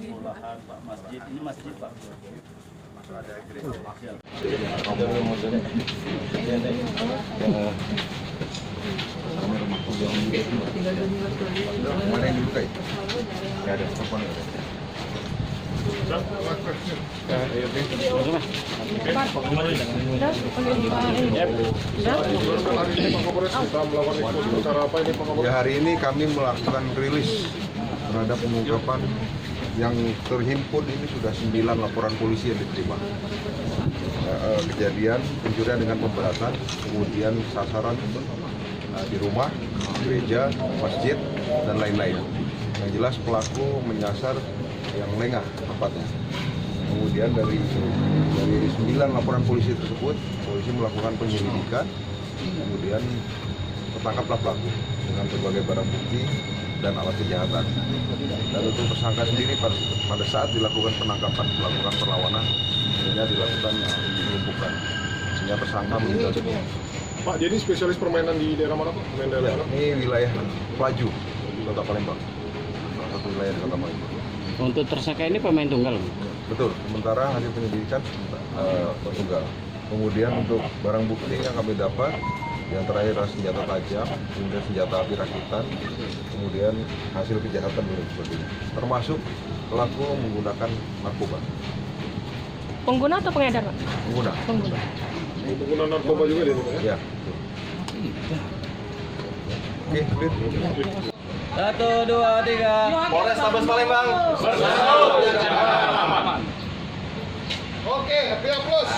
sekolahan, Pak, masjid. Ini masjid, Pak. Ada gereja. Mana yang dibuka itu? Nggak ada, telepon nggak ada. Ya, hari ini kami melakukan rilis terhadap pengungkapan yang terhimpun. Ini sudah 9 laporan polisi yang diterima. Kejadian pencurian dengan pemberatan, kemudian sasaran di rumah, gereja, masjid, dan lain-lain. Yang jelas pelaku menyasar yang lengah tempatnya. Kemudian dari 9 laporan polisi tersebut, polisi melakukan penyelidikan, kemudian tertangkaplah pelaku dengan berbagai barang bukti dan alat kejahatan. Dan untuk tersangka sendiri pada saat dilakukan penangkapan, melakukan perlawanan, sehingga dilakukan penumpukan, sehingga tersangka meninggal dunia. Pak, jadi spesialis permainan di daerah mana, Pak? Ya, ini wilayah Pelaju, Kota Palembang. Salah satu wilayah di Kota Palembang. Untuk tersangka ini pemain tunggal? Betul, sementara hasil penyelidikan tunggal. Kemudian untuk barang bukti yang kami dapat, yang terakhir adalah senjata tajam, kemudian senjata api rakitan, kemudian hasil kejahatan dan sebagainya. Termasuk pelaku menggunakan narkoba. Pengguna atau pengedar, Pak? Pengguna. Pengguna narkoba juga dia, Pak, ya? Ya. Oke, clear. 1, 2, 3. Polrestabes Palembang. Bersatu menjaga aman. Oke, happy applause.